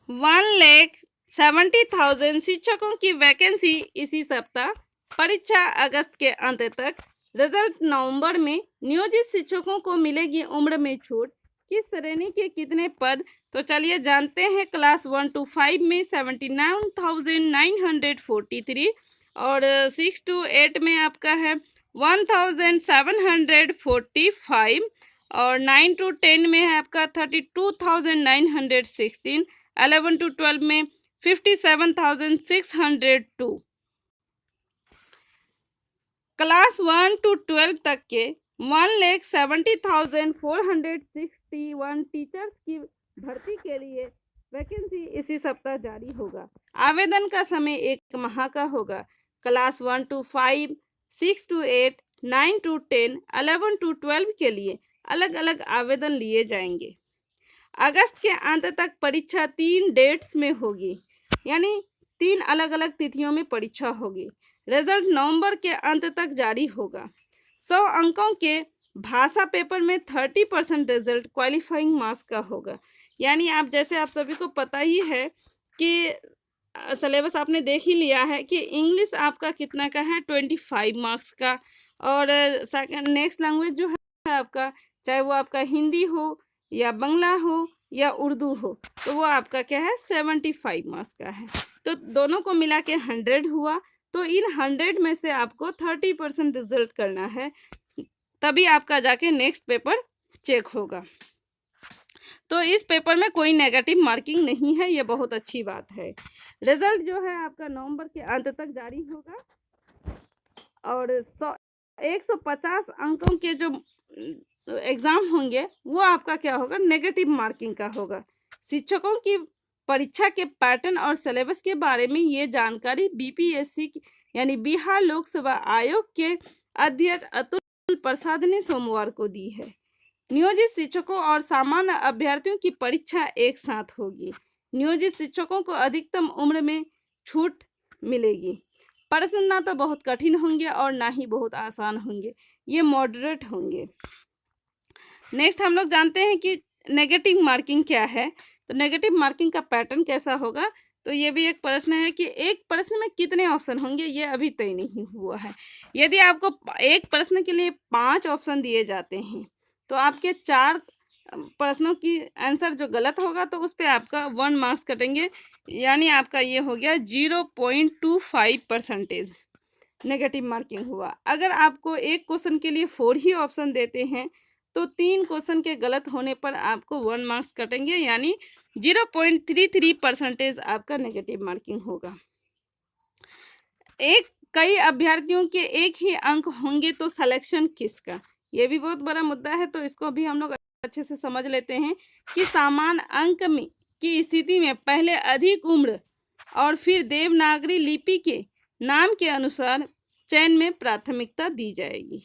1,70,000 शिक्षकों की वैकेंसी इसी सप्ताह। परीक्षा अगस्त के अंत तक। रिजल्ट नवंबर में। नियोजित शिक्षकों को मिलेगी उम्र में छूट। किस श्रेणी के कितने पद? तो चलिए जानते हैं। क्लास 1 to 5 में 79,943 और 6 to 8 में आपका है 1,745 और 9 to 10 में है आपका 32,916, 11 to 12 में 57,602। क्लास 1 to 12 तक के 1,70,461 टीचर्स की भर्ती के लिए वैकेंसी इसी सप्ताह जारी होगा। आवेदन का समय 1 माह का होगा। Class 1 to 5, 6 to 8, 9 to 10, 11 to 12 के लिए अलग अलग आवेदन लिए जाएंगे। अगस्त के अंत तक परीक्षा 3 डेट्स में होगी, यानी 3 अलग अलग तिथियों में परीक्षा होगी। रिजल्ट नवंबर के अंत तक जारी होगा। 100 अंकों के भाषा पेपर में 30% रिजल्ट क्वालिफाइंग मार्क्स का होगा। यानी आप सभी को पता ही है कि सिलेबस आपने देख ही लिया है कि इंग्लिश आपका कितना का है, 25 मार्क्स का। और सेकंड नेक्स्ट लैंग्वेज जो है आपका, चाहे वो आपका हिंदी हो या बंगला हो या उर्दू हो, तो वो आपका क्या है, 75 मार्क्स का है। तो दोनों को मिला के 100 हुआ। तो इन 100 में से आपको 30% रिजल्ट करना है, तभी आपका जाके नेक्स्ट पेपर चेक होगा। तो इस पेपर में कोई नेगेटिव मार्किंग नहीं है, ये बहुत अच्छी बात है। रिजल्ट जो है आपका नवंबर के अंत तक जारी होगा और 150 अंकों के जो एग्ज़ाम होंगे वो आपका क्या होगा, नेगेटिव मार्किंग का होगा। शिक्षकों की परीक्षा के पैटर्न और सिलेबस के बारे में ये जानकारी बीपीएससी यानी बिहार लोक सेवा आयोग के अध्यक्ष अतुल प्रसाद ने सोमवार को दी है। नियोजित शिक्षकों और सामान्य अभ्यर्थियों की परीक्षा एक साथ होगी। नियोजित शिक्षकों को अधिकतम उम्र में छूट मिलेगी। प्रश्न ना तो बहुत कठिन होंगे और ना ही बहुत आसान होंगे, ये मॉडरेट होंगे। नेक्स्ट हम लोग जानते हैं कि नेगेटिव मार्किंग क्या है। तो नेगेटिव मार्किंग का पैटर्न कैसा होगा, तो ये भी एक प्रश्न है कि एक प्रश्न में कितने ऑप्शन होंगे, ये अभी तय नहीं हुआ है। यदि आपको एक प्रश्न के लिए 5 ऑप्शन दिए जाते हैं तो आपके 4 प्रश्नों की आंसर जो गलत होगा तो उस पर आपका 1 मार्क्स कटेंगे, यानी आपका ये हो गया 0.25% नेगेटिव मार्किंग हुआ। अगर आपको एक क्वेश्चन के लिए 4 ही ऑप्शन देते हैं तो 3 क्वेश्चन के गलत होने पर आपको 1 मार्क्स कटेंगे, यानी 0.33% आपका नेगेटिव मार्किंग होगा। कई अभ्यर्थियों के एक ही अंक होंगे तो सिलेक्शन किसका, ये भी बहुत बड़ा मुद्दा है। तो इसको भी हम लोग अच्छे से समझ लेते हैं कि समान अंक में की स्थिति में पहले अधिक उम्र और फिर देवनागरी लिपि के नाम के अनुसार चयन में प्राथमिकता दी जाएगी।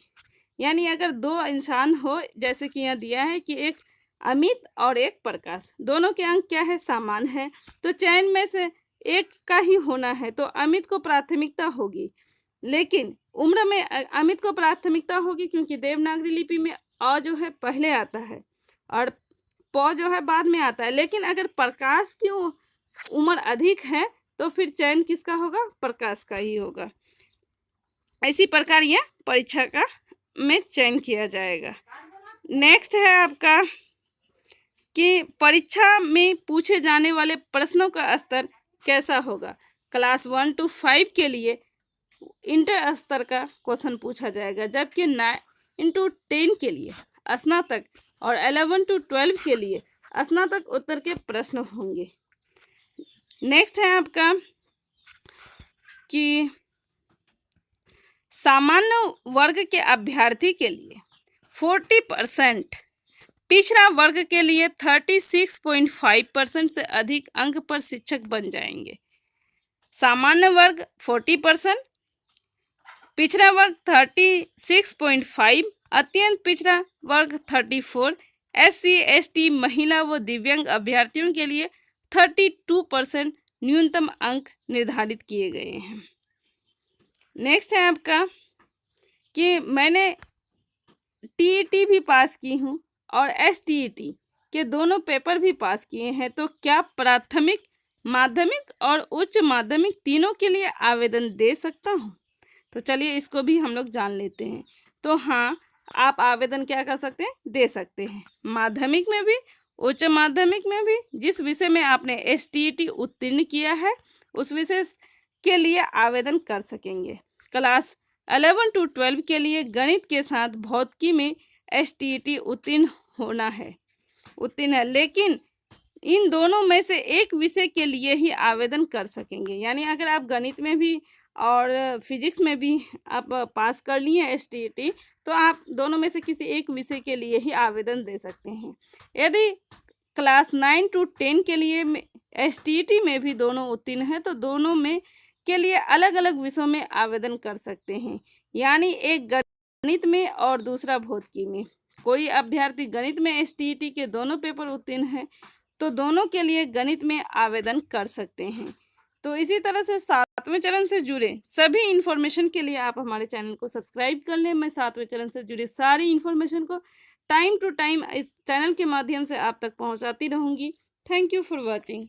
यानी अगर 2 इंसान हो, जैसे कि यहाँ दिया है कि एक अमित और एक प्रकाश, दोनों के अंक क्या है, समान है, तो चयन में से एक का ही होना है, तो अमित को प्राथमिकता होगी। लेकिन उम्र में अमित को प्राथमिकता होगी क्योंकि देवनागरी लिपि में अ जो है पहले आता है और प जो है बाद में आता है। लेकिन अगर प्रकाश की उम्र अधिक है तो फिर चयन किसका होगा, प्रकाश का ही होगा। इसी प्रकार यह परीक्षा का में चयन किया जाएगा। नेक्स्ट है आपका कि परीक्षा में पूछे जाने वाले प्रश्नों का स्तर कैसा होगा। क्लास 1 to 5 के लिए इंटर स्तर का क्वेश्चन पूछा जाएगा, जबकि 9 to 10 के लिए स्नातक और 11 to 12 के लिए स्नातक उत्तर के प्रश्न होंगे। नेक्स्ट है आपका कि सामान्य वर्ग के अभ्यर्थी के लिए 40%, पिछड़ा वर्ग के लिए 36.5% से अधिक अंक पर शिक्षक बन जाएंगे। सामान्य वर्ग 40%, पिछड़ा वर्ग 36.5, अत्यंत पिछड़ा वर्ग 34, SC ST महिला व दिव्यांग अभ्यर्थियों के लिए 32% न्यूनतम अंक निर्धारित किए गए हैं। नेक्स्ट है आपका कि मैंने TET भी पास की हूँ और STET के दोनों पेपर भी पास किए हैं, तो क्या प्राथमिक माध्यमिक और उच्च माध्यमिक तीनों के लिए आवेदन दे सकता हूँ? तो चलिए इसको भी हम लोग जान लेते हैं। तो हाँ, आप आवेदन क्या कर सकते हैं, दे सकते हैं। माध्यमिक में भी, उच्च माध्यमिक में भी, जिस विषय में आपने STET उत्तीर्ण किया है उस विषय के लिए आवेदन कर सकेंगे। क्लास 11 to 12 के लिए गणित के साथ भौतिकी में STET उत्तीर्ण है, लेकिन इन दोनों में से एक विषय के लिए ही आवेदन कर सकेंगे। यानी अगर आप गणित में भी और फिजिक्स में भी आप पास कर लिए STET, तो आप दोनों में से किसी एक विषय के लिए ही आवेदन दे सकते हैं। यदि क्लास 9 to 10 के लिए STET में भी दोनों उत्तीर्ण हैं, तो दोनों में के लिए अलग अलग विषयों में आवेदन कर सकते हैं। यानी एक गणित में और दूसरा भौतिकी में। कोई अभ्यर्थी गणित में STET के दोनों पेपर उत्तीर्ण हैं, तो दोनों के लिए गणित में आवेदन कर सकते हैं। तो इसी तरह से 7वें चरण से जुड़े सभी इन्फॉर्मेशन के लिए आप हमारे चैनल को सब्सक्राइब कर लें। मैं 7वें चरण से जुड़ी सारी इन्फॉर्मेशन को टाइम टू टाइम इस चैनल के माध्यम से आप तक पहुंचाती रहूंगी। Thank you for watching.